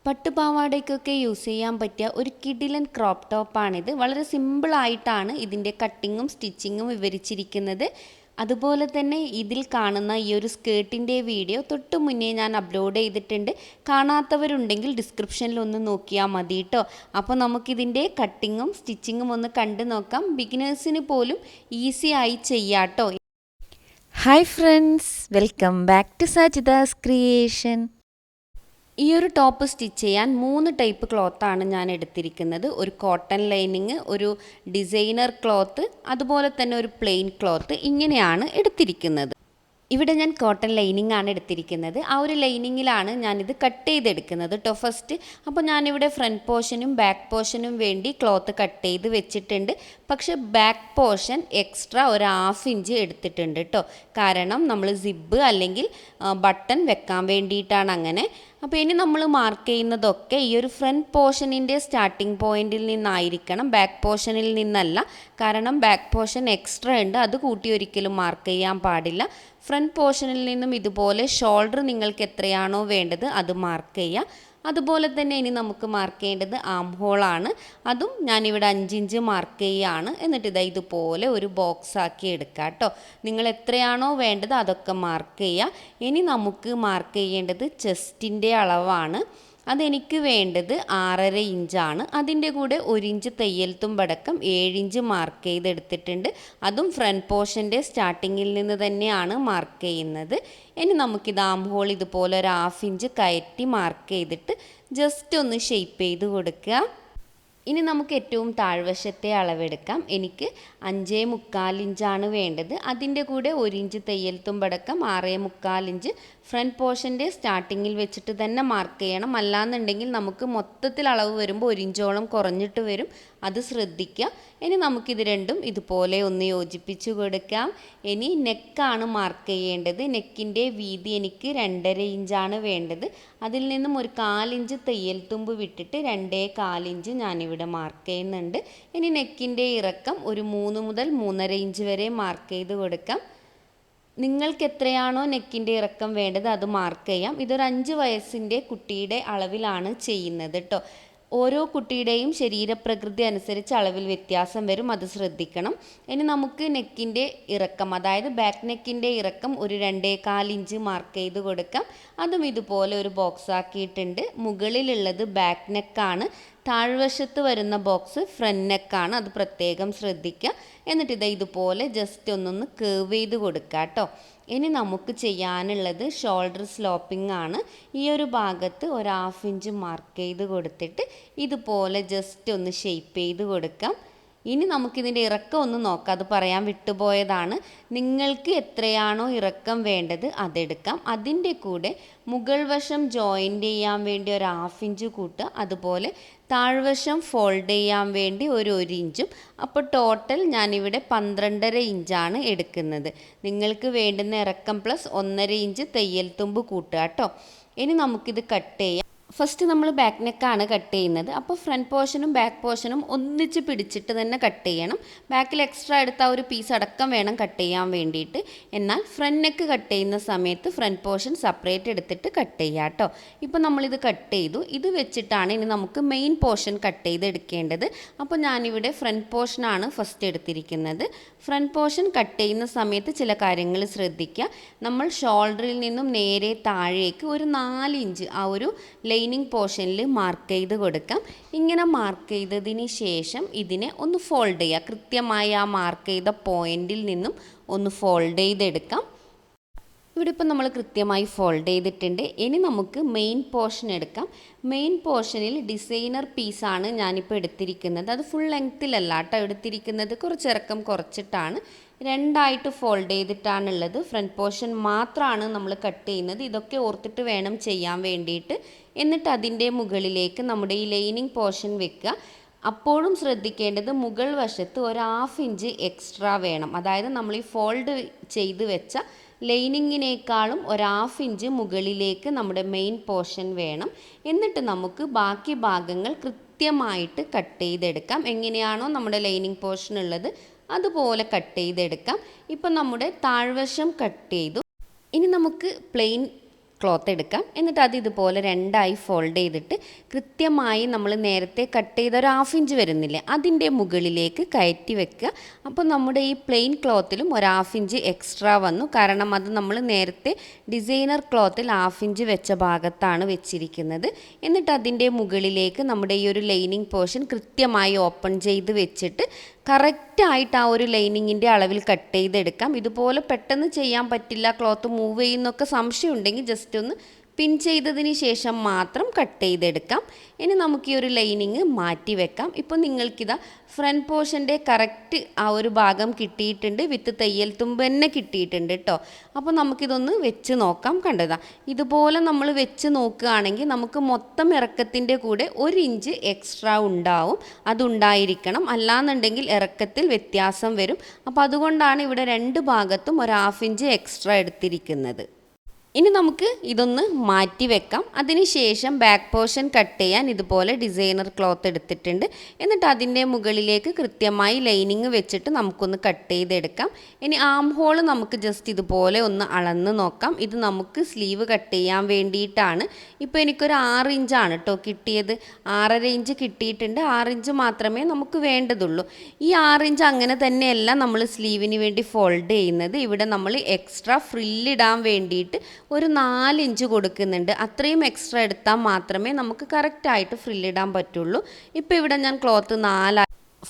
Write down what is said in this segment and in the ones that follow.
പട്ടുപാവാടയ്ക്കൊക്കെ use ചെയ്യാൻ പറ്റിയ ഒരു കിടിലൻ ക്രോപ്പ് ടോപ്പാണിത്. വളരെ സിമ്പിളായിട്ടാണ് ഇതിൻ്റെ കട്ടിങ്ങും സ്റ്റിച്ചിങ്ങും വിവരിച്ചിരിക്കുന്നത്. അതുപോലെ തന്നെ ഇതിൽ കാണുന്ന ഈ ഒരു സ്കേർട്ടിൻ്റെ വീഡിയോ തൊട്ട് മുന്നേ ഞാൻ അപ്ലോഡ് ചെയ്തിട്ടുണ്ട്. കാണാത്തവരുണ്ടെങ്കിൽ ഡിസ്ക്രിപ്ഷനിൽ ഒന്ന് നോക്കിയാൽ മതി കേട്ടോ. അപ്പോൾ നമുക്കിതിൻ്റെ കട്ടിങ്ങും സ്റ്റിച്ചിങ്ങും ഒന്ന് കണ്ടു നോക്കാം. ബിഗിനേഴ്സിന് പോലും ഈസി ആയി ചെയ്യാം കേട്ടോ. Hi friends, welcome back to Sajitha's creation. ഈ ഒരു ടോപ്പ് സ്റ്റിച്ച് ചെയ്യാൻ 3 ടൈപ്പ് ക്ലോത്താണ് ഞാൻ എടുത്തിരിക്കുന്നത്. ഒരു കോട്ടൺ ലൈനിങ്, ഒരു ഡിസൈനർ ക്ലോത്ത്, അതുപോലെ തന്നെ ഒരു പ്ലെയിൻ ക്ലോത്ത്. ഇങ്ങനെയാണ് എടുത്തിരിക്കുന്നത്. ഇവിടെ ഞാൻ കോട്ടൺ ലൈനിങ് ആണ് എടുത്തിരിക്കുന്നത്. ആ ഒരു ലൈനിങ്ങിലാണ് ഞാനിത് കട്ട് ചെയ്തെടുക്കുന്നത് കേട്ടോ ഫസ്റ്റ്. അപ്പോൾ ഞാനിവിടെ ഫ്രണ്ട് പോർഷനും ബാക്ക് പോർഷനും വേണ്ടി ക്ലോത്ത് കട്ട് ചെയ്ത് വെച്ചിട്ടുണ്ട്. പക്ഷെ ബാക്ക് പോർഷൻ എക്സ്ട്രാ ഒരു 1/2 ഇഞ്ച് എടുത്തിട്ടുണ്ട് കേട്ടോ. കാരണം നമ്മൾ സിബ് അല്ലെങ്കിൽ ബട്ടൺ വെക്കാൻ വേണ്ടിയിട്ടാണ് അങ്ങനെ. അപ്പോൾ ഇനി നമ്മൾ മാർക്ക് ചെയ്യുന്നതൊക്കെ ഈ ഒരു ഫ്രണ്ട് പോർഷനിൻ്റെ സ്റ്റാർട്ടിംഗ് പോയിന്റിൽ നിന്നായിരിക്കണം, ബാക്ക് പോർഷനിൽ നിന്നല്ല. കാരണം ബാക്ക് പോർഷൻ എക്സ്ട്രാ ഉണ്ട്, അത് കൂട്ടി ഒരിക്കലും മാർക്ക് ചെയ്യാൻ പാടില്ല. ഫ്രണ്ട് പോർഷനിൽ നിന്നും ഇതുപോലെ ഷോൾഡർ നിങ്ങൾക്ക് എത്രയാണോ വേണ്ടത് അത് മാർക്ക് ചെയ്യുക. അതുപോലെ തന്നെ ഇനി നമുക്ക് മാർക്ക് ചെയ്യേണ്ടത് ആം ഹോളാണ്. അതും ഞാനിവിടെ 5 ഇഞ്ച് മാർക്ക് ചെയ്യുകയാണ്. എന്നിട്ട് ഇതുപോലെ ഒരു ബോക്സ് ആക്കി എടുക്കുക കേട്ടോ. നിങ്ങൾ എത്രയാണോ വേണ്ടത് അതൊക്കെ മാർക്ക് ചെയ്യുക. ഇനി നമുക്ക് മാർക്ക് ചെയ്യേണ്ടത് ചെസ്റ്റിൻ്റെ അളവാണ്. അതെനിക്ക് വേണ്ടത് 6.5 ഇഞ്ചാണ്. അതിൻ്റെ കൂടെ 1 ഇഞ്ച് തയ്യൽ തുമ്പടക്കം 7 ഇഞ്ച് മാർക്ക് ചെയ്തെടുത്തിട്ടുണ്ട്. അതും ഫ്രണ്ട് പോർഷൻ്റെ സ്റ്റാർട്ടിങ്ങിൽ നിന്ന് തന്നെയാണ് മാർക്ക് ചെയ്യുന്നത്. ഇനി നമുക്കിത് ആം ഹോൾ ഇതുപോലെ ഒരു 1/2 ഇഞ്ച് കയറ്റി മാർക്ക് ചെയ്തിട്ട് ജസ്റ്റ് ഒന്ന് ഷേപ്പ് ചെയ്ത് കൊടുക്കുക. ഇനി നമുക്ക് ഏറ്റവും താഴ്വശത്തെ അളവെടുക്കാം. എനിക്ക് 5.25 ഇഞ്ചാണ് വേണ്ടത്. അതിൻ്റെ കൂടെ 1 ഇഞ്ച് തയ്യൽ തുമ്പടക്കം 6.25 ഇഞ്ച് ഫ്രണ്ട് പോർഷൻ്റെ സ്റ്റാർട്ടിങ്ങിൽ വെച്ചിട്ട് തന്നെ മാർക്ക് ചെയ്യണം. അല്ലാന്നുണ്ടെങ്കിൽ നമുക്ക് മൊത്തത്തിൽ അളവ് വരുമ്പോൾ 1 ഇഞ്ചോളം കുറഞ്ഞിട്ട് വരും, അത് ശ്രദ്ധിക്കുക. ഇനി നമുക്കിത് രണ്ടും ഇതുപോലെ ഒന്ന് യോജിപ്പിച്ച് കൊടുക്കാം. ഇനി നെക്കാണ് മാർക്ക് ചെയ്യേണ്ടത്. നെക്കിൻ്റെ വീതി എനിക്ക് 2.5 ഇഞ്ചാണ് വേണ്ടത്. അതിൽ നിന്നും ഒരു 1/4 ഇഞ്ച് തയ്യൽ തുമ്പ് വിട്ടിട്ട് 2.25 ഇഞ്ച് ഞാനിവിടെ മാർക്ക് ചെയ്യുന്നുണ്ട്. ഇനി നെക്കിൻ്റെ ഇറക്കം ഒരു 3 മുതൽ 3.5 ഇഞ്ച് വരെ മാർക്ക് ചെയ്ത് കൊടുക്കാം. നിങ്ങൾക്ക് എത്രയാണോ നെക്കിൻ്റെ ഇറക്കം വേണ്ടത് അത് മാർക്ക് ചെയ്യാം. ഇതൊരു 5 വയസ്സിൻ്റെ കുട്ടിയുടെ അളവിലാണ് ചെയ്യുന്നത് കേട്ടോ. ഓരോ കുട്ടിയുടെയും ശരീരപ്രകൃതി അനുസരിച്ച് അളവിൽ വ്യത്യാസം വരും, അത് ശ്രദ്ധിക്കണം. ഇനി നമുക്ക് നെക്കിൻ്റെ ഇറക്കം, അതായത് ബാക്ക് നെക്കിൻ്റെ ഇറക്കം ഒരു 2.25 ഇഞ്ച് മാർക്ക് ചെയ്ത് കൊടുക്കാം. അതും ഇതുപോലെ ഒരു ബോക്സ് ആക്കിയിട്ടുണ്ട്. മുകളിലുള്ളത് ബാക്ക് നെക്കാണ്, താഴ്വശത്ത് വരുന്ന ബോക്സ് ഫ്രണ്ട് നെക്കാണ്, അത് പ്രത്യേകം ശ്രദ്ധിക്കുക. എന്നിട്ട് ഇതുപോലെ ജസ്റ്റ് ഒന്നൊന്ന് കേർവ് ചെയ്ത് കൊടുക്കുക കേട്ടോ. ഇനി നമുക്ക് ചെയ്യാനുള്ളത് ഷോൾഡർ സ്ലോപ്പിംഗ് ആണ്. ഈ ഒരു ഭാഗത്ത് ഒരു 1/2 ഇഞ്ച് മാർക്ക് ചെയ്ത് കൊടുത്തിട്ട് ഇതുപോലെ ജസ്റ്റ് ഒന്ന് ഷേപ്പ് ചെയ്ത് കൊടുക്കാം. ഇനി നമുക്കിതിൻ്റെ ഇറക്കം ഒന്ന് നോക്കാം, അത് പറയാൻ വിട്ടുപോയതാണ്. നിങ്ങൾക്ക് എത്രയാണോ ഇറക്കം വേണ്ടത് അതെടുക്കാം. അതിൻ്റെ കൂടെ മുകൾ വശം ജോയിൻ്റ് ചെയ്യാൻ വേണ്ടി ഒരു 1/2 ഇഞ്ച് കൂട്ടുക. അതുപോലെ താഴ്വശം ഫോൾഡ് ചെയ്യാൻ വേണ്ടി ഒരു 1 ഇഞ്ചും. അപ്പോൾ ടോട്ടൽ ഞാനിവിടെ 12.5 ഇഞ്ചാണ് എടുക്കുന്നത്. നിങ്ങൾക്ക് വേണ്ടുന്ന ഇറക്കം പ്ലസ് 1.5 ഇഞ്ച് തയ്യൽ തുമ്പ് കൂട്ടുക കേട്ടോ. ഇനി നമുക്കിത് കട്ട് ചെയ്യാം. ഫസ്റ്റ് നമ്മൾ ബാക്ക് നെക്കാണ് കട്ട് ചെയ്യുന്നത്. അപ്പോൾ ഫ്രണ്ട് പോർഷനും ബാക്ക് പോർഷനും ഒന്നിച്ച് പിടിച്ചിട്ട് തന്നെ കട്ട് ചെയ്യണം. ബാക്കിൽ എക്സ്ട്രാ എടുത്ത ഒരു പീസ് അടക്കം വേണം കട്ട് ചെയ്യാൻ വേണ്ടിയിട്ട്. എന്നാൽ ഫ്രണ്ട് നെക്ക് കട്ട് ചെയ്യുന്ന സമയത്ത് ഫ്രണ്ട് പോർഷൻ സെപ്പറേറ്റ് എടുത്തിട്ട് കട്ട് ചെയ്യുക കേട്ടോ. ഇപ്പോൾ നമ്മളിത് കട്ട് ചെയ്തു. ഇത് വെച്ചിട്ടാണ് ഇനി നമുക്ക് മെയിൻ പോർഷൻ കട്ട് ചെയ്തെടുക്കേണ്ടത്. അപ്പോൾ ഞാനിവിടെ ഫ്രണ്ട് പോർഷനാണ് ഫസ്റ്റ് എടുത്തിരിക്കുന്നത്. ഫ്രണ്ട് പോർഷൻ കട്ട് ചെയ്യുന്ന സമയത്ത് ചില കാര്യങ്ങൾ ശ്രദ്ധിക്കുക. നമ്മൾ ഷോൾഡറിൽ നിന്നും നേരെ താഴേക്ക് ഒരു 4 ഇഞ്ച് ആ ഒരു ലൈനിങ് പോർഷനിൽ മാർക്ക് ചെയ്ത് കൊടുക്കാം. ഇങ്ങനെ മാർക്ക് ചെയ്തതിന് ശേഷം ഇതിനെ ഒന്ന് ഫോൾഡ് ചെയ്യുക. കൃത്യമായി ആ മാർക്ക് ചെയ്ത പോയിന്റിൽ നിന്നും ഒന്ന് ഫോൾഡ് ചെയ്തെടുക്കാം. ഇവിടെ ഇപ്പോൾ നമ്മൾ കൃത്യമായി ഫോൾഡ് ചെയ്തിട്ടുണ്ട്. ഇനി നമുക്ക് മെയിൻ പോർഷൻ എടുക്കാം. മെയിൻ പോർഷനിൽ ഡിസൈനർ പീസാണ് ഞാനിപ്പോൾ എടുത്തിരിക്കുന്നത്. അത് ഫുൾ ലെങ്ത്തിലല്ല കേട്ടോ എടുത്തിരിക്കുന്നത്, കുറച്ച് ഇറക്കം കുറച്ചിട്ടാണ്. 2ആയിട്ട് ഫോൾഡ് ചെയ്തിട്ടാണുള്ളത്. ഫ്രണ്ട് പോർഷൻ മാത്രമാണ് നമ്മൾ കട്ട് ചെയ്യുന്നത്. ഇതൊക്കെ ഓർത്തിട്ട് വേണം ചെയ്യാൻ വേണ്ടിയിട്ട്. എന്നിട്ട് അതിൻ്റെ മുകളിലേക്ക് നമ്മുടെ ഈ ലൈനിങ് പോർഷൻ വെക്കുക. അപ്പോഴും ശ്രദ്ധിക്കേണ്ടത് മുകൾ വശത്ത് ഒരു 1/2 ഇഞ്ച് എക്സ്ട്രാ വേണം. അതായത് നമ്മൾ ഈ ഫോൾഡ് ചെയ്ത് വെച്ച ലൈനിങ്ങിനേക്കാളും ഒരു 1/2 ഇഞ്ച് മുകളിലേക്ക് നമ്മുടെ മെയിൻ പോർഷൻ വേണം. എന്നിട്ട് നമുക്ക് ബാക്കി ഭാഗങ്ങൾ കൃത്യമായിട്ട് കട്ട് ചെയ്തെടുക്കാം. എങ്ങനെയാണോ നമ്മുടെ ലൈനിങ് പോർഷൻ ഉള്ളത് അതുപോലെ കട്ട് ചെയ്തെടുക്കാം. ഇപ്പം നമ്മുടെ താഴ്വശം കട്ട് ചെയ്തു. ഇനി നമുക്ക് പ്ലെയിൻ ക്ലോത്ത് എടുക്കാം. എന്നിട്ട് അത് ഇതുപോലെ രണ്ടായി ഫോൾഡ് ചെയ്തിട്ട് കൃത്യമായി നമ്മൾ നേരത്തെ കട്ട് ചെയ്ത ഒരു 1/2 ഇഞ്ച് വരുന്നില്ലേ, അതിൻ്റെ മുകളിലേക്ക് കയറ്റി വെക്കുക. അപ്പോൾ നമ്മുടെ ഈ പ്ലെയിൻ ക്ലോത്തിലും ഒരു 1/2 ഇഞ്ച് എക്സ്ട്രാ വന്നു. കാരണം അത് നമ്മൾ നേരത്തെ ഡിസൈനർ ക്ലോത്തിൽ 1/2 ഇഞ്ച് വെച്ച ഭാഗത്താണ് വെച്ചിരിക്കുന്നത്. എന്നിട്ട് അതിൻ്റെ മുകളിലേക്ക് നമ്മുടെ ഈ ഒരു ലൈനിങ് പോർഷൻ കൃത്യമായി ഓപ്പൺ ചെയ്ത് വെച്ചിട്ട് കറക്റ്റായിട്ട് ആ ഒരു ലൈനിങ്ങിൻ്റെ അളവിൽ കട്ട് ചെയ്തെടുക്കാം. ഇതുപോലെ പെട്ടെന്ന് ചെയ്യാൻ പറ്റില്ല, ക്ലോത്ത് മൂവ് ചെയ്യുന്നൊക്കെ സംശയം ഉണ്ടെങ്കിൽ ജസ്റ്റ് ഒന്ന് പിൻ ചെയ്തതിന് ശേഷം മാത്രം കട്ട് ചെയ്തെടുക്കാം. ഇനി നമുക്ക് ഈ ഒരു ലൈനിങ് മാറ്റി വെക്കാം. ഇപ്പോൾ നിങ്ങൾക്കിതാ ഫ്രണ്ട് പോർഷൻ്റെ കറക്റ്റ് ആ ഒരു ഭാഗം കിട്ടിയിട്ടുണ്ട്, വിത്ത് തയ്യൽ തുമ്പ് തന്നെ കിട്ടിയിട്ടുണ്ട് കേട്ടോ. അപ്പോൾ നമുക്കിതൊന്ന് വെച്ച് നോക്കാം. കണ്ടതാ ഇതുപോലെ നമ്മൾ വെച്ച് നോക്കുകയാണെങ്കിൽ നമുക്ക് മൊത്തം ഇറക്കത്തിൻ്റെ കൂടെ 1 ഇഞ്ച് എക്സ്ട്രാ ഉണ്ടാവും. അതുണ്ടായിരിക്കണം, അല്ലാന്നുണ്ടെങ്കിൽ ഇറക്കത്തിൽ വ്യത്യാസം വരും. അപ്പോൾ അതുകൊണ്ടാണ് ഇവിടെ 2 ഭാഗത്തും ഒരു 1/2 ഇഞ്ച് എക്സ്ട്രാ എടുത്തിരിക്കുന്നത്. ഇനി നമുക്ക് ഇതൊന്ന് മാറ്റി വെക്കാം. അതിനുശേഷം ബാക്ക് പോർഷൻ കട്ട് ചെയ്യാൻ ഇതുപോലെ ഡിസൈനർ ക്ലോത്ത് എടുത്തിട്ടുണ്ട്. എന്നിട്ട് അതിൻ്റെ മുകളിലേക്ക് കൃത്യമായി ലൈനിങ് വെച്ചിട്ട് നമുക്കൊന്ന് കട്ട് ചെയ്തെടുക്കാം. ഇനി ആം ഹോൾ നമുക്ക് ജസ്റ്റ് ഇതുപോലെ ഒന്ന് അളന്ന് നോക്കാം. ഇത് നമുക്ക് സ്ലീവ് കട്ട് ചെയ്യാൻ വേണ്ടിയിട്ടാണ്. ഇപ്പോൾ എനിക്കൊരു 6 ഇഞ്ചാണ് കേട്ടോ കിട്ടിയത്. 6.5 ഇഞ്ച് കിട്ടിയിട്ടുണ്ട്. 6 ഇഞ്ച് മാത്രമേ നമുക്ക് വേണ്ടതുള്ളൂ. ഈ 6 ഇഞ്ച് അങ്ങനെ തന്നെയല്ല നമ്മൾ സ്ലീവിന് വേണ്ടി ഫോൾഡ് ചെയ്യുന്നത്. ഇവിടെ നമ്മൾ എക്സ്ട്രാ ഫ്രില്ലിടാൻ വേണ്ടിയിട്ട് ഒരു 4 ഇഞ്ച് കൊടുക്കുന്നുണ്ട്. അത്രയും എക്സ്ട്രാ എടുത്താൽ മാത്രമേ നമുക്ക് കറക്റ്റായിട്ട് ഫ്രില്ലിടാൻ പറ്റുള്ളൂ. ഇപ്പോൾ ഇവിടെ ഞാൻ ക്ലോത്ത് 4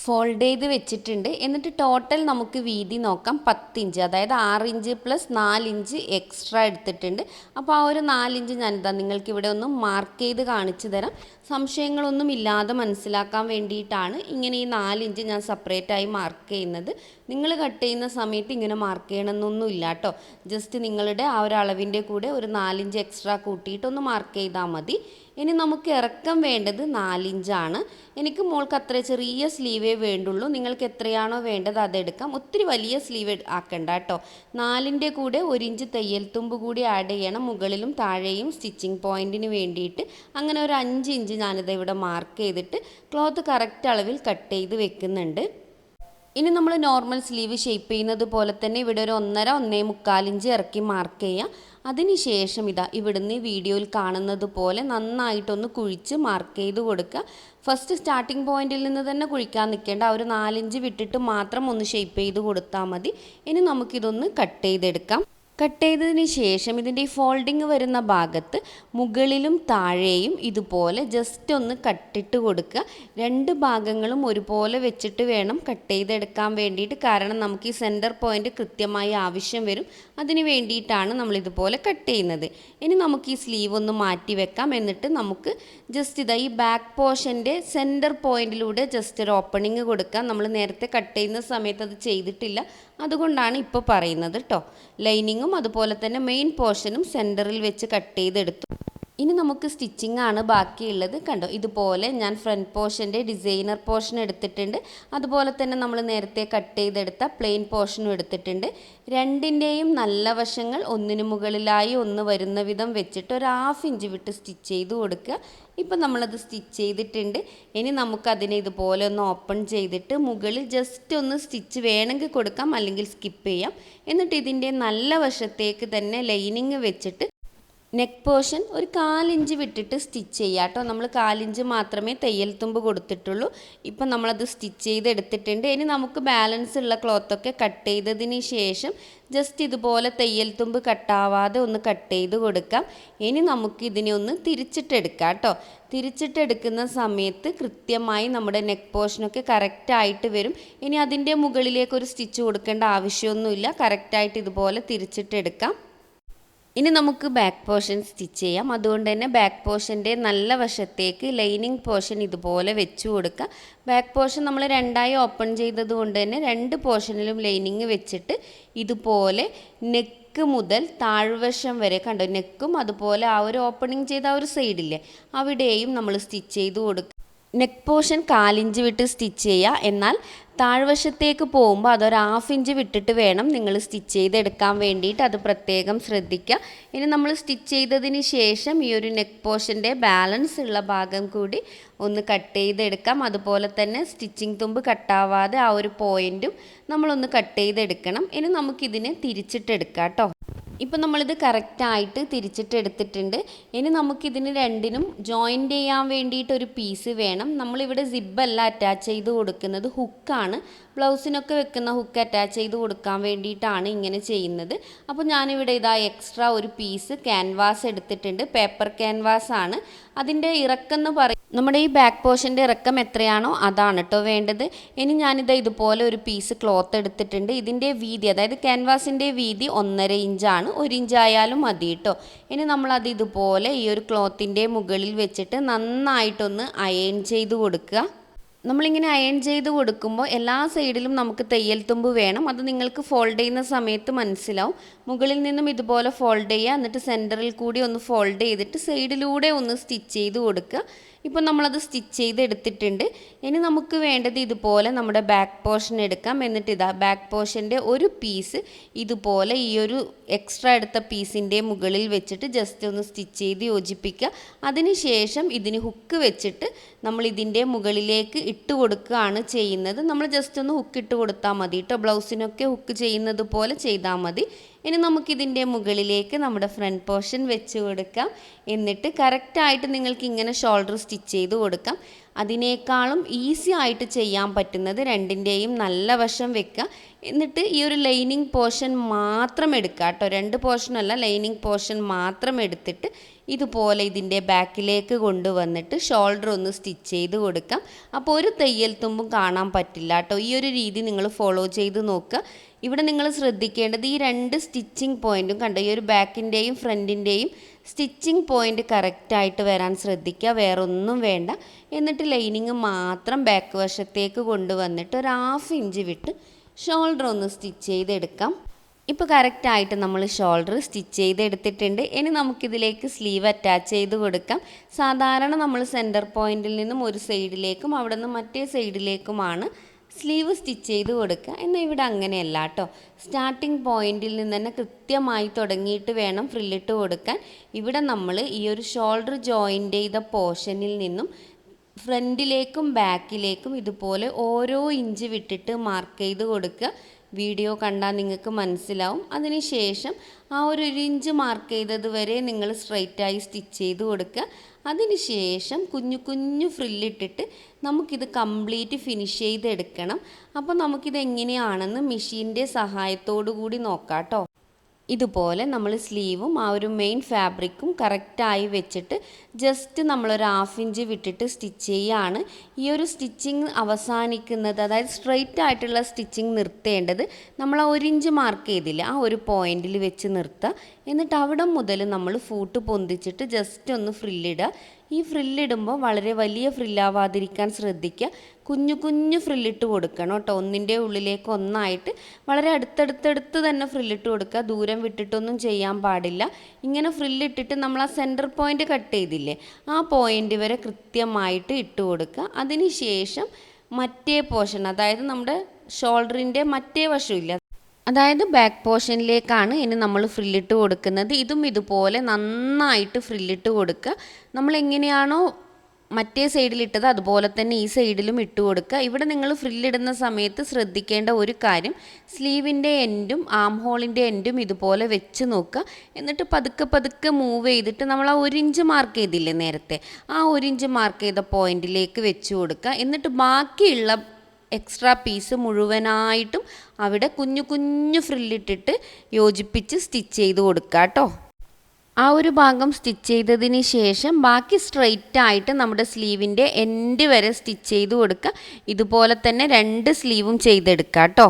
ഫോൾഡ് ചെയ്ത് വെച്ചിട്ടുണ്ട്. എന്നിട്ട് ടോട്ടൽ നമുക്ക് വീതി നോക്കാം. 10 ഇഞ്ച്, അതായത് 6 ഇഞ്ച് പ്ലസ് 4 ഇഞ്ച് എക്സ്ട്രാ എടുത്തിട്ടുണ്ട്. അപ്പോൾ ആ ഒരു 4 ഇഞ്ച് ഞാനിതാ നിങ്ങൾക്ക് ഇവിടെ ഒന്ന് മാർക്ക് ചെയ്ത് കാണിച്ചു തരാം. സംശയങ്ങളൊന്നും ഇല്ലാതെ മനസ്സിലാക്കാൻ വേണ്ടിയിട്ടാണ് ഇങ്ങനെ ഈ 4 ഇഞ്ച് ഞാൻ സെപ്പറേറ്റായി മാർക്ക് ചെയ്യുന്നത്. നിങ്ങൾ കട്ട് ചെയ്യുന്ന സമയത്ത് ഇങ്ങനെ മാർക്ക് ചെയ്യണമെന്നൊന്നും ഇല്ല കേട്ടോ. ജസ്റ്റ് നിങ്ങളുടെ ആ ഒരു അളവിൻ്റെ കൂടെ ഒരു 4 ഇഞ്ച് എക്സ്ട്രാ കൂട്ടിയിട്ടൊന്ന് മാർക്ക് ചെയ്താൽ മതി. ഇനി നമുക്ക് ഇറക്കം വേണ്ടത് 4 ഇഞ്ചാണ്. എനിക്ക് മോൾക്ക് അത്ര ചെറിയ സ്ലീവേ വേണ്ടുള്ളൂ. നിങ്ങൾക്ക് എത്രയാണോ വേണ്ടത് അതെടുക്കാം. ഒത്തിരി വലിയ സ്ലീവ് ആക്കണ്ട കേട്ടോ. 4ൻ്റെ കൂടെ 1 ഇഞ്ച് തയ്യൽ തുമ്പ് കൂടി ആഡ് ചെയ്യണം, മുകളിലും താഴെയും സ്റ്റിച്ചിങ് പോയിൻറ്റിന് വേണ്ടിയിട്ട്. അങ്ങനെ ഒരു 5 ഇഞ്ച് ഞാനിത് ഇവിടെ മാർക്ക് ചെയ്തിട്ട് ക്ലോത്ത് കറക്റ്റ് അളവിൽ കട്ട് ചെയ്ത് വെക്കുന്നുണ്ട്. ഇനി നമ്മൾ നോർമൽ സ്ലീവ് ഷേപ്പ് ചെയ്യുന്നത് പോലെ തന്നെ ഇവിടെ ഒരു 1.5-1.25 ഇഞ്ച് ഇറക്കി മാർക്ക് ചെയ്യാം. അതിനുശേഷം ഇതാ ഇവിടുന്ന് വീഡിയോയിൽ കാണുന്നത് പോലെ നന്നായിട്ടൊന്ന് കുഴിച്ച് മാർക്ക് ചെയ്ത് കൊടുക്കുക. ഫസ്റ്റ് സ്റ്റാർട്ടിംഗ് പോയിന്റിൽ നിന്ന് തന്നെ കുഴിക്കാൻ നിൽക്കേണ്ട, ആ ഒരു 4 ഇഞ്ച് വിട്ടിട്ട് മാത്രം ഒന്ന് ഷേപ്പ് ചെയ്ത് കൊടുത്താൽ മതി. ഇനി നമുക്കിതൊന്ന് കട്ട് ചെയ്തെടുക്കാം. കട്ട് ചെയ്തതിന് ശേഷം ഇതിൻ്റെ ഈ ഫോൾഡിങ് വരുന്ന ഭാഗത്ത് മുകളിലും താഴെയും ഇതുപോലെ ജസ്റ്റ് ഒന്ന് കട്ടിട്ട് കൊടുക്കുക. 2 ഭാഗങ്ങളും ഒരുപോലെ വെച്ചിട്ട് വേണം കട്ട് ചെയ്തെടുക്കാൻ വേണ്ടിയിട്ട്. കാരണം നമുക്ക് ഈ സെൻറ്റർ പോയിൻ്റ് കൃത്യമായി ആവശ്യം വരും. അതിന് വേണ്ടിയിട്ടാണ് നമ്മളിതുപോലെ കട്ട് ചെയ്യുന്നത്. ഇനി നമുക്ക് ഈ സ്ലീവ് ഒന്ന് മാറ്റി വെക്കാം. എന്നിട്ട് നമുക്ക് ജസ്റ്റ് ഇതാ ഈ ബാക്ക് പോർഷൻ്റെ സെൻറ്റർ പോയിൻറ്റിലൂടെ ജസ്റ്റ് ഒരു ഓപ്പണിങ് കൊടുക്കാം. നമ്മൾ നേരത്തെ കട്ട് ചെയ്യുന്ന സമയത്ത് അത് ചെയ്തിട്ടില്ല, അതുകൊണ്ടാണ് ഇപ്പോൾ പറയുന്നത് കേട്ടോ. ലൈനിങ്ങും അതുപോലെ തന്നെ മെയിൻ പോർഷനും സെൻറ്ററിൽ വെച്ച് കട്ട് ചെയ്തെടുത്തു. ഇനി നമുക്ക് സ്റ്റിച്ചിങ് ആണ് ബാക്കിയുള്ളത്. കണ്ടോ ഇതുപോലെ ഞാൻ ഫ്രണ്ട് പോർഷൻ്റെ ഡിസൈനർ പോർഷൻ എടുത്തിട്ടുണ്ട്. അതുപോലെ തന്നെ നമ്മൾ നേരത്തെ കട്ട് ചെയ്തെടുത്ത പ്ലെയിൻ പോർഷനും എടുത്തിട്ടുണ്ട്. രണ്ടിൻ്റെയും നല്ല വശങ്ങൾ ഒന്നിനു മുകളിലായി ഒന്ന് വരുന്ന വിധം വെച്ചിട്ട് ഒരു 1/2 ഇഞ്ച് വിട്ട് സ്റ്റിച്ച് ചെയ്ത് കൊടുക്കുക. ഇപ്പം നമ്മളത് സ്റ്റിച്ച് ചെയ്തിട്ടുണ്ട്. ഇനി നമുക്കതിനെ ഇതുപോലെ ഒന്ന് ഓപ്പൺ ചെയ്തിട്ട് മുകളിൽ ജസ്റ്റ് ഒന്ന് സ്റ്റിച്ച് വേണമെങ്കിൽ കൊടുക്കാം, അല്ലെങ്കിൽ സ്കിപ്പ് ചെയ്യാം. എന്നിട്ട് ഇതിൻ്റെ നല്ല വശത്തേക്ക് തന്നെ ലൈനിങ് വെച്ചിട്ട് നെക്ക് പോർഷൻ ഒരു 1/4 ഇഞ്ച് വിട്ടിട്ട് സ്റ്റിച്ച് ചെയ്യുക കേട്ടോ. നമ്മൾ 1/4 ഇഞ്ച് മാത്രമേ തയ്യൽ തുമ്പ് കൊടുത്തിട്ടുള്ളൂ. ഇപ്പം നമ്മളത് സ്റ്റിച്ച് ചെയ്തെടുത്തിട്ടുണ്ട്. ഇനി നമുക്ക് ബാലൻസ് ഉള്ള ക്ലോത്തൊക്കെ കട്ട് ചെയ്തതിന് ശേഷം ജസ്റ്റ് ഇതുപോലെ തയ്യൽ തുമ്പ് കട്ടാവാതെ ഒന്ന് കട്ട് ചെയ്ത് കൊടുക്കാം. ഇനി നമുക്ക് ഇതിനെ ഒന്ന് തിരിച്ചിട്ടെടുക്കാം കേട്ടോ. തിരിച്ചിട്ടെടുക്കുന്ന സമയത്ത് കൃത്യമായി നമ്മുടെ നെക്ക് പോർഷനൊക്കെ കറക്റ്റായിട്ട് വരും. ഇനി അതിൻ്റെ മുകളിലേക്ക് ഒരു സ്റ്റിച്ച് കൊടുക്കേണ്ട ആവശ്യമൊന്നുമില്ല. കറക്റ്റായിട്ട് ഇതുപോലെ തിരിച്ചിട്ടെടുക്കാം. ഇനി നമുക്ക് ബാക്ക് പോർഷൻ സ്റ്റിച്ച് ചെയ്യാം. അതുകൊണ്ട് തന്നെ ബാക്ക് പോർഷൻ്റെ നല്ല വശത്തേക്ക് ലൈനിങ് പോർഷൻ ഇതുപോലെ വെച്ച് കൊടുക്കുക. ബാക്ക് പോർഷൻ നമ്മൾ 2ആയി ഓപ്പൺ ചെയ്തത് കൊണ്ട് തന്നെ 2 പോർഷനിലും ലൈനിങ് വെച്ചിട്ട് ഇതുപോലെ നെക്ക് മുതൽ താഴ്വശം വരെ കണ്ടോ, നെക്കും അതുപോലെ ആ ഒരു ഓപ്പണിങ് ചെയ്ത ആ ഒരു സൈഡില്ലേ അവിടെയും നമ്മൾ സ്റ്റിച്ച് ചെയ്ത് കൊടുക്കുക. നെക്ക് പോർഷൻ 1/4 ഇഞ്ച് വിട്ട് സ്റ്റിച്ച് ചെയ്യുക. എന്നാൽ താഴ്വശത്തേക്ക് പോകുമ്പോൾ അതൊരു 1/2 ഇഞ്ച് വിട്ടിട്ട് വേണം നിങ്ങൾ സ്റ്റിച്ച് ചെയ്തെടുക്കാൻ വേണ്ടിയിട്ട്. അത് പ്രത്യേകം ശ്രദ്ധിക്കുക. ഇനി നമ്മൾ സ്റ്റിച്ച് ചെയ്തതിന് ശേഷം ഈ ഒരു നെക്ക് പോർഷൻ്റെ ബാലൻസ് ഉള്ള ഭാഗം കൂടി ഒന്ന് കട്ട് ചെയ്തെടുക്കാം. അതുപോലെ തന്നെ സ്റ്റിച്ചിങ് തുമ്പ് കട്ടാവാതെ ആ ഒരു പോയിൻറ്റും നമ്മളൊന്ന് കട്ട് ചെയ്തെടുക്കണം. ഇനി നമുക്കിതിനെ തിരിച്ചിട്ടെടുക്കാം കേട്ടോ. ഇപ്പം നമ്മളിത് കറക്റ്റായിട്ട് തിരിച്ചിട്ട് എടുത്തിട്ടുണ്ട്. ഇനി നമുക്കിതിന് രണ്ടിനും ജോയിൻ്റ് ചെയ്യാൻ വേണ്ടിയിട്ട് ഒരു പീസ് വേണം. നമ്മളിവിടെ സിബ്ബല്ല അറ്റാച്ച് ചെയ്ത് കൊടുക്കുന്നത്, ഹുക്കാണ്. ബ്ലൗസിനൊക്കെ വെക്കുന്ന ഹുക്ക് അറ്റാച്ച് ചെയ്ത് കൊടുക്കാൻ വേണ്ടിയിട്ടാണ് ഇങ്ങനെ ചെയ്യുന്നത്. അപ്പോൾ ഞാനിവിടെ ഇതാ എക്സ്ട്രാ ഒരു പീസ് ക്യാൻവാസ് എടുത്തിട്ടുണ്ട്. പേപ്പർ ക്യാൻവാസ് ആണ്. അതിൻ്റെ ഇറക്കം എന്ന് പറയും, നമ്മുടെ ഈ ബാക്ക് പോർഷൻ്റെ ഇറക്കം എത്രയാണോ അതാണ് കേട്ടോ വേണ്ടത്. ഇനി ഞാനിത് ഇതുപോലെ ഒരു പീസ് ക്ലോത്ത് എടുത്തിട്ടുണ്ട്. ഇതിൻ്റെ വീതി, അതായത് ക്യാൻവാസിൻ്റെ വീതി 1.5 ഇഞ്ചാണ്. 1 ഇഞ്ചായാലും മതി കേട്ടോ. ഇനി നമ്മളത് ഇതുപോലെ ഈ ഒരു ക്ലോത്തിൻ്റെ മുകളിൽ വെച്ചിട്ട് നന്നായിട്ടൊന്ന് അയൺ ചെയ്ത് കൊടുക്കുക. നമ്മളിങ്ങനെ അയൺ ചെയ്ത് കൊടുക്കുമ്പോൾ എല്ലാ സൈഡിലും നമുക്ക് തയ്യൽ തുമ്പ് വേണം. അത് നിങ്ങൾക്ക് ഫോൾഡ് ചെയ്യുന്ന സമയത്ത് മനസ്സിലാവും. മുകളിൽ നിന്നും ഇതുപോലെ ഫോൾഡ് ചെയ്യുക, എന്നിട്ട് സെൻറ്ററിൽ കൂടി ഒന്ന് ഫോൾഡ് ചെയ്തിട്ട് സൈഡിലൂടെ ഒന്ന് സ്റ്റിച്ച് ചെയ്ത് കൊടുക്കുക. ഇപ്പോൾ നമ്മളത് സ്റ്റിച്ച് ചെയ്ത് എടുത്തിട്ടുണ്ട്. ഇനി നമുക്ക് വേണ്ടത് ഇതുപോലെ നമ്മുടെ ബാക്ക് പോർഷൻ എടുക്കാം. എന്നിട്ട് ഇതാ ബാക്ക് പോർഷൻ്റെ ഒരു പീസ് ഇതുപോലെ ഈ ഒരു എക്സ്ട്രാ എടുത്ത പീസിൻ്റെ മുകളിൽ വെച്ചിട്ട് ജസ്റ്റ് ഒന്ന് സ്റ്റിച്ച് ചെയ്ത് യോജിപ്പിക്കുക. അതിനുശേഷം ഇതിന് ഹുക്ക് വെച്ചിട്ട് നമ്മൾ ഇതിൻ്റെ മുകളിലേക്ക് ഇട്ട് കൊടുക്കുകയാണ് ചെയ്യുന്നത്. നമ്മൾ ജസ്റ്റ് ഒന്ന് ഹുക്ക് ഇട്ട് കൊടുത്താൽ മതി കേട്ടോ. ബ്ലൗസിനൊക്കെ ഹുക്ക് ചെയ്യുന്നത് പോലെ ചെയ്താൽ മതി. ഇനി നമുക്കിതിൻ്റെ മുകളിലേക്ക് നമ്മുടെ ഫ്രണ്ട് പോർഷൻ വെച്ച് കൊടുക്കാം. എന്നിട്ട് കറക്റ്റായിട്ട് നിങ്ങൾക്ക് ഇങ്ങനെ ഷോൾഡർ സ്റ്റിച്ച് ചെയ്ത് കൊടുക്കാം. അതിനേക്കാളും ഈസി ആയിട്ട് ചെയ്യാൻ പറ്റുന്നത് രണ്ടിൻ്റെയും നല്ല വശം വെക്കുക. എന്നിട്ട് ഈ ഒരു ലൈനിങ് പോർഷൻ മാത്രം എടുക്കുക കേട്ടോ. 2 പോർഷനല്ല, ലൈനിങ് പോർഷൻ മാത്രം എടുത്തിട്ട് ഇതുപോലെ ഇതിൻ്റെ ബാക്കിലേക്ക് കൊണ്ടുവന്നിട്ട് ഷോൾഡർ ഒന്ന് സ്റ്റിച്ച് ചെയ്ത് കൊടുക്കാം. അപ്പോൾ ഒരു തയ്യൽ തുമ്പും കാണാൻ പറ്റില്ല കേട്ടോ. ഈ ഒരു രീതി നിങ്ങൾ ഫോളോ ചെയ്ത് നോക്കുക. ഇവിടെ നിങ്ങൾ ശ്രദ്ധിക്കേണ്ടത് ഈ 2 സ്റ്റിച്ചിങ് പോയിൻറ്റും കണ്ടോ, ഈ ഒരു ബാക്കിൻ്റെയും ഫ്രണ്ടിൻ്റെയും സ്റ്റിച്ചിങ് പോയിൻ്റ് കറക്റ്റായിട്ട് വരാൻ ശ്രദ്ധിക്കുക, വേറെ ഒന്നും വേണ്ട. എന്നിട്ട് ലൈനിങ് മാത്രം ബാക്ക് വശത്തേക്ക് കൊണ്ടുവന്നിട്ട് ഒരു 1/2 ഇഞ്ച് വിട്ട് ഷോൾഡർ ഒന്ന് സ്റ്റിച്ച് ചെയ്തെടുക്കാം. ഇപ്പോൾ കറക്റ്റായിട്ട് നമ്മൾ ഷോൾഡർ സ്റ്റിച്ച് ചെയ്തെടുത്തിട്ടുണ്ട്. ഇനി നമുക്കിതിലേക്ക് സ്ലീവ് അറ്റാച്ച് ചെയ്ത് കൊടുക്കാം. സാധാരണ നമ്മൾ സെൻറ്റർ പോയിൻറ്റിൽ നിന്നും ഒരു സൈഡിലേക്കും അവിടെ നിന്ന് മറ്റേ സൈഡിലേക്കുമാണ് സ്ലീവ് സ്റ്റിച്ച് ചെയ്ത് കൊടുക്കുക. എന്നാൽ ഇവിടെ അങ്ങനെയല്ല കേട്ടോ. സ്റ്റാർട്ടിങ് പോയിന്റിൽ നിന്ന് തന്നെ കൃത്യമായി തുടങ്ങിയിട്ട് വേണം ഫ്രില്ലിട്ട് കൊടുക്കാൻ. ഇവിടെ നമ്മൾ ഈ ഒരു ഷോൾഡർ ജോയിൻ്റ് ചെയ്ത പോർഷനിൽ നിന്നും ഫ്രണ്ടിലേക്കും ബാക്കിലേക്കും ഇതുപോലെ ഓരോ ഇഞ്ച് വിട്ടിട്ട് മാർക്ക് ചെയ്ത് കൊടുക്കുക. വീഡിയോ കണ്ടാൽ നിങ്ങൾക്ക് മനസ്സിലാവും. അതിനുശേഷം ആ ഒരു 1 ഇഞ്ച് മാർക്ക് ചെയ്തത് വരെ നിങ്ങൾ സ്ട്രൈറ്റായി സ്റ്റിച്ച് ചെയ്ത് കൊടുക്കുക. അതിനുശേഷം കുഞ്ഞു കുഞ്ഞു ഫ്രില്ലിട്ടിട്ട് നമുക്കിത് കംപ്ലീറ്റ് ഫിനിഷ് ചെയ്തെടുക്കണം. അപ്പോൾ നമുക്കിത് എങ്ങനെയാണെന്ന് മെഷീൻ്റെ സഹായത്തോടു കൂടി നോക്കാം കേട്ടോ. ഇതുപോലെ നമ്മൾ സ്ലീവും ആ ഒരു മെയിൻ ഫാബ്രിക്കും കറക്റ്റായി വെച്ചിട്ട് ജസ്റ്റ് നമ്മളൊരു 1/2 ഇഞ്ച് വിട്ടിട്ട് സ്റ്റിച്ച് ചെയ്യുകയാണ്. ഈ ഒരു സ്റ്റിച്ചിങ് അവസാനിക്കുന്നത്, അതായത് സ്ട്രെയിറ്റ് ആയിട്ടുള്ള സ്റ്റിച്ചിങ് നിർത്തേണ്ടത് നമ്മൾ ആ 1 ഇഞ്ച് മാർക്ക് ചെയ്തില്ല, ആ ഒരു പോയിന്റിൽ വെച്ച് നിർത്തുക. എന്നിട്ട് അവിടെ മുതൽ നമ്മൾ ഫൂട്ട് പൊന്തിച്ചിട്ട് ജസ്റ്റ് ഒന്ന് ഫ്രില്ലിടുക. ഈ ഫ്രില്ലിടുമ്പോൾ വളരെ വലിയ ഫ്രില്ലാവാതിരിക്കാൻ ശ്രദ്ധിക്കുക. കുഞ്ഞു കുഞ്ഞു ഫ്രില്ലിട്ട് കൊടുക്കണം കേട്ടോ. ഒന്നിൻ്റെ ഉള്ളിലേക്ക് ഒന്നായിട്ട് വളരെ അടുത്തടുത്തടുത്ത് തന്നെ ഫ്രില്ലിട്ട് കൊടുക്കുക. ദൂരം വിട്ടിട്ടൊന്നും ചെയ്യാൻ പാടില്ല. ഇങ്ങനെ ഫ്രില്ലിട്ടിട്ട് നമ്മൾ ആ സെൻറ്റർ പോയിൻ്റ് കട്ട് ചെയ്തില്ലേ, ആ പോയിൻ്റ് വരെ കൃത്യമായിട്ട് ഇട്ട് കൊടുക്കുക. അതിനുശേഷം മറ്റേ പോർഷൻ, അതായത് നമ്മുടെ ഷോൾഡറിൻ്റെ മറ്റേ വശമില്ല, അതായത് ബാക്ക് പോർഷനിലേക്കാണ് ഇനി നമ്മൾ ഫ്രില്ലിട്ട് കൊടുക്കുന്നത്. ഇതും ഇതുപോലെ നന്നായിട്ട് ഫ്രില്ലിട്ട് കൊടുക്കുക. നമ്മൾ എങ്ങനെയാണോ മറ്റേ സൈഡിലിട്ടത് അതുപോലെ തന്നെ ഈ സൈഡിലും ഇട്ട് കൊടുക്കുക. ഇവിടെ നിങ്ങൾ ഫ്രില്ലിടുന്ന സമയത്ത് ശ്രദ്ധിക്കേണ്ട ഒരു കാര്യം, സ്ലീവിൻ്റെ എൻഡും ആം ഹോളിൻ്റെ എൻഡും ഇതുപോലെ വെച്ച് നോക്കുക. എന്നിട്ട് പതുക്കെ പതുക്കെ മൂവ് ചെയ്തിട്ട് നമ്മൾ ആ 1 ഇഞ്ച് മാർക്ക് ചെയ്തില്ലേ നേരത്തെ, ആ 1 ഇഞ്ച് മാർക്ക് ചെയ്ത പോയിന്റിലേക്ക് വെച്ച് കൊടുക്കുക. എന്നിട്ട് ബാക്കിയുള്ള എക്സ്ട്രാ പീസ് മുഴുവനായിട്ടും അവിടെ കുഞ്ഞു കുഞ്ഞു ഫ്രില്ലിട്ടിട്ട് യോജിപ്പിച്ച് സ്റ്റിച്ച് ചെയ്ത് കൊടുക്കുക കേട്ടോ. ആ ഒരു ഭാഗം സ്റ്റിച്ച് ചെയ്തതിന് ശേഷം ബാക്കി സ്ട്രെയിറ്റ് ആയിട്ട് നമ്മുടെ സ്ലീവിൻ്റെ എൻഡ് വരെ സ്റ്റിച്ച് ചെയ്ത് കൊടുക്കുക. ഇതുപോലെ തന്നെ 2 സ്ലീവും ചെയ്തെടുക്കുക കേട്ടോ.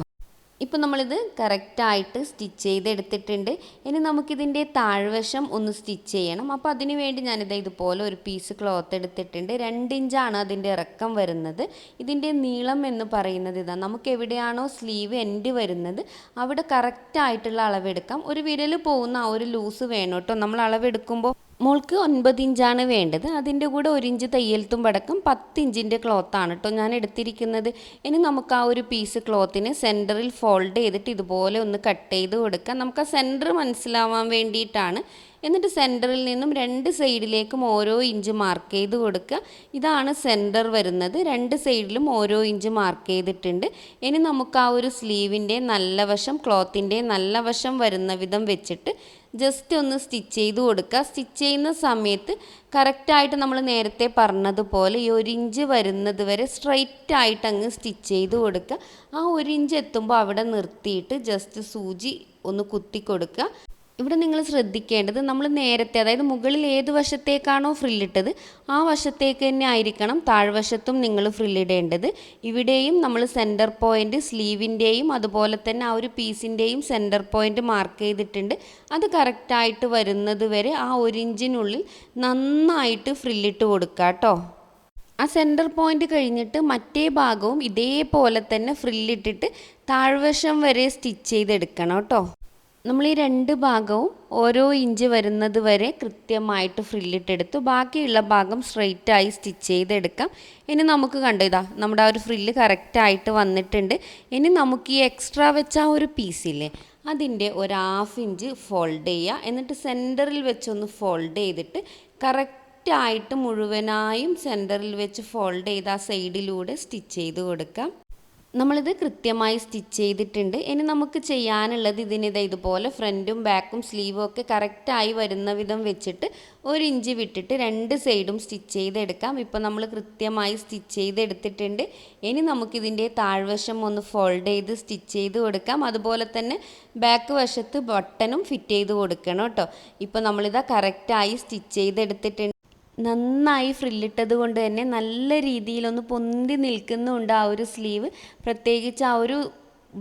ഇപ്പോൾ നമ്മളിത് കറക്റ്റായിട്ട് സ്റ്റിച്ച് ചെയ്തെടുത്തിട്ടുണ്ട്. ഇനി നമുക്കിതിൻ്റെ താഴ്വശം ഒന്ന് സ്റ്റിച്ച് ചെയ്യണം. അപ്പോൾ അതിന് വേണ്ടി ഞാനിത് ഇതുപോലെ ഒരു പീസ് ക്ലോത്ത് എടുത്തിട്ടുണ്ട്. 2 ഇഞ്ചാണ് അതിൻ്റെ ഇറക്കം വരുന്നത്. ഇതിൻ്റെ നീളം എന്ന് പറയുന്നത് ഇതാണ്. നമുക്ക് എവിടെയാണോ സ്ലീവ് എൻഡ് വരുന്നത് അവിടെ കറക്റ്റായിട്ടുള്ള അളവെടുക്കാം. ഒരു വിരൽ പോകുന്ന ആ ഒരു ലൂസ് വേണം കേട്ടോ. നമ്മൾ അളവെടുക്കുമ്പോൾ മോൾക്ക് 9 ഇഞ്ചാണ് വേണ്ടത്. അതിൻ്റെ കൂടെ 1 ഇഞ്ച് തയ്യൽ തുമ്പടക്കം 10 ഇഞ്ചിൻ്റെ ക്ലോത്താണ് കേട്ടോ ഞാൻ എടുത്തിരിക്കുന്നത്. ഇനി നമുക്ക് ആ ഒരു പീസ് ക്ലോത്തിന് സെൻറ്ററിൽ ഫോൾഡ് ചെയ്തിട്ട് ഇതുപോലെ ഒന്ന് കട്ട് ചെയ്ത് കൊടുക്കാം. നമുക്ക് ആ സെൻറ്റർ മനസ്സിലാവാൻ വേണ്ടിയിട്ടാണ്. എന്നിട്ട് സെൻറ്ററിൽ നിന്നും 2 സൈഡിലേക്കും ഓരോ ഇഞ്ച് മാർക്ക് ചെയ്ത് കൊടുക്കുക. ഇതാണ് സെൻറ്റർ വരുന്നത്. 2 സൈഡിലും ഓരോ ഇഞ്ച് മാർക്ക് ചെയ്തിട്ടുണ്ട്. ഇനി നമുക്ക് ആ ഒരു സ്ലീവിൻ്റെ നല്ല വശം, ക്ലോത്തിൻ്റെ നല്ല വശം വരുന്ന വിധം വെച്ചിട്ട് ജസ്റ്റ് ഒന്ന് സ്റ്റിച്ച് ചെയ്ത് കൊടുക്കുക. സ്റ്റിച്ച് ചെയ്യുന്ന സമയത്ത് കറക്റ്റായിട്ട് നമ്മൾ നേരത്തെ പറഞ്ഞതുപോലെ ഈ 1 ഇഞ്ച് വരുന്നത് വരെ സ്ട്രൈറ്റ് ആയിട്ട് അങ്ങ് സ്റ്റിച്ച് ചെയ്ത് കൊടുക്കുക. ആ 1 ഇഞ്ച് എത്തുമ്പോൾ അവിടെ നിർത്തിയിട്ട് ജസ്റ്റ് സൂചി ഒന്ന് കുത്തി കൊടുക്കുക. ഇവിടെ നിങ്ങൾ ശ്രദ്ധിക്കേണ്ടത്, നമ്മൾ നേരത്തെ അതായത് മുകളിൽ ഏത് വശത്തേക്കാണോ ഫ്രില്ലിട്ടത് ആ വശത്തേക്ക് തന്നെ ആയിരിക്കണം താഴ്വശത്തും നിങ്ങൾ ഫ്രില്ലിടേണ്ടത്. ഇവിടെയും നമ്മൾ സെൻറ്റർ പോയിൻ്റ് സ്ലീവിൻ്റെയും അതുപോലെ തന്നെ ആ ഒരു പീസിൻ്റെയും സെൻറ്റർ പോയിൻ്റ് മാർക്ക് ചെയ്തിട്ടുണ്ട്. അത് കറക്റ്റായിട്ട് വരുന്നത് വരെ ആ 1 ഇഞ്ചിനുള്ളിൽ നന്നായിട്ട് ഫ്രില്ലിട്ട് കൊടുക്കുക കേട്ടോ. ആ സെൻറ്റർ പോയിൻ്റ് കഴിഞ്ഞിട്ട് മറ്റേ ഭാഗവും ഇതേപോലെ തന്നെ ഫ്രില്ലിട്ടിട്ട് താഴ്വശം വരെ സ്റ്റിച്ച് ചെയ്തെടുക്കണം കേട്ടോ. നമ്മൾ ഈ 2 ഭാഗവും ഓരോ ഇഞ്ച് വരുന്നത് വരെ കൃത്യമായിട്ട് ഫ്രില്ലിട്ടെടുത്തു. ബാക്കിയുള്ള ഭാഗം സ്ട്രെയിറ്റായി സ്റ്റിച്ച് ചെയ്തെടുക്കാം. ഇനി നമുക്ക് കണ്ടു നമ്മുടെ ആ ഒരു ഫ്രില്ല് കറക്റ്റായിട്ട് വന്നിട്ടുണ്ട്. ഇനി നമുക്ക് ഈ എക്സ്ട്രാ വെച്ച ആ ഒരു പീസില്ലേ അതിൻ്റെ ഒരു 1/2 ഇഞ്ച് ഫോൾഡ് ചെയ്യുക. എന്നിട്ട് സെൻറ്ററിൽ വെച്ചൊന്ന് ഫോൾഡ് ചെയ്തിട്ട് കറക്റ്റായിട്ട് മുഴുവനായും സെൻറ്ററിൽ വെച്ച് ഫോൾഡ് ചെയ്ത് ആ സൈഡിലൂടെ സ്റ്റിച്ച് ചെയ്ത് കൊടുക്കാം. നമ്മളിത് കൃത്യമായി സ്റ്റിച്ച് ചെയ്തിട്ടുണ്ട്. ഇനി നമുക്ക് ചെയ്യാനുള്ളത് ഇതുപോലെ ഫ്രണ്ടും ബാക്കും സ്ലീവും ഒക്കെ കറക്റ്റായി വരുന്ന വിധം വെച്ചിട്ട് 1 ഇഞ്ച് വിട്ടിട്ട് 2 സൈഡും സ്റ്റിച്ച് ചെയ്തെടുക്കാം. ഇപ്പോൾ നമ്മൾ കൃത്യമായി സ്റ്റിച്ച് ചെയ്തെടുത്തിട്ടുണ്ട്. ഇനി നമുക്കിതിൻ്റെ താഴ്വശം ഒന്ന് ഫോൾഡ് ചെയ്ത് സ്റ്റിച്ച് ചെയ്ത് കൊടുക്കാം. അതുപോലെ തന്നെ ബാക്ക് വശത്ത് ബട്ടണും ഫിറ്റ് ചെയ്ത് കൊടുക്കണം കേട്ടോ. ഇപ്പോൾ നമ്മളിതാ കറക്റ്റായി സ്റ്റിച്ച് ചെയ്തെടുത്തിട്ടുണ്ട്. നന്നായി ഫ്രില്ലിട്ടത് കൊണ്ട് തന്നെ നല്ല രീതിയിലൊന്ന് പൊന്തി നിൽക്കുന്നുണ്ട് ആ ഒരു സ്ലീവ്. പ്രത്യേകിച്ച് ആ ഒരു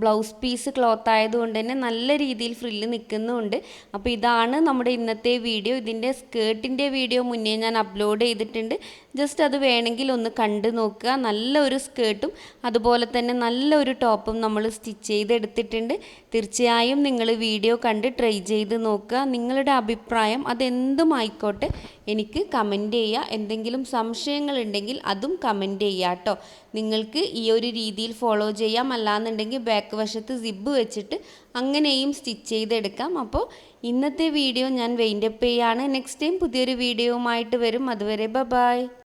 ബ്ലൗസ് പീസ് ക്ലോത്ത് ആയതുകൊണ്ട് തന്നെ നല്ല രീതിയിൽ ഫ്രില്ല് നിൽക്കുന്നുണ്ട്. അപ്പോൾ ഇതാണ് നമ്മുടെ ഇന്നത്തെ വീഡിയോ. ഇതിൻ്റെ സ്കേർട്ടിൻ്റെ വീഡിയോ മുന്നേ ഞാൻ അപ്ലോഡ് ചെയ്തിട്ടുണ്ട്. ജസ്റ്റ് അത് വേണമെങ്കിൽ ഒന്ന് കണ്ടു നോക്കുക. നല്ലൊരു സ്കേർട്ടും അതുപോലെ തന്നെ നല്ലൊരു ടോപ്പും നമ്മൾ സ്റ്റിച്ച് ചെയ്തെടുത്തിട്ടുണ്ട്. തീർച്ചയായും നിങ്ങൾ വീഡിയോ കണ്ട് ട്രൈ ചെയ്ത് നോക്കുക. നിങ്ങളുടെ അഭിപ്രായം അതെന്തും ആയിക്കോട്ടെ എനിക്ക് കമൻറ്റ് ചെയ്യുക. എന്തെങ്കിലും സംശയങ്ങളുണ്ടെങ്കിൽ അതും കമൻറ്റ് ചെയ്യുക കേട്ടോ. നിങ്ങൾക്ക് ഈ ഒരു രീതിയിൽ ഫോളോ ചെയ്യാം. അല്ലാന്നുണ്ടെങ്കിൽ ബാക്ക് വശത്ത് സിബ് വെച്ചിട്ട് അങ്ങനെയും സ്റ്റിച്ച് ചെയ്തെടുക്കാം. അപ്പോൾ ഇന്നത്തെ വീഡിയോ ഞാൻ വൈൻഡപ്പ് ചെയ്യാണ്. നെക്സ്റ്റ് ടൈം പുതിയൊരു വീഡിയോയുമായിട്ട് വരും. അതുവരെ ബൈ.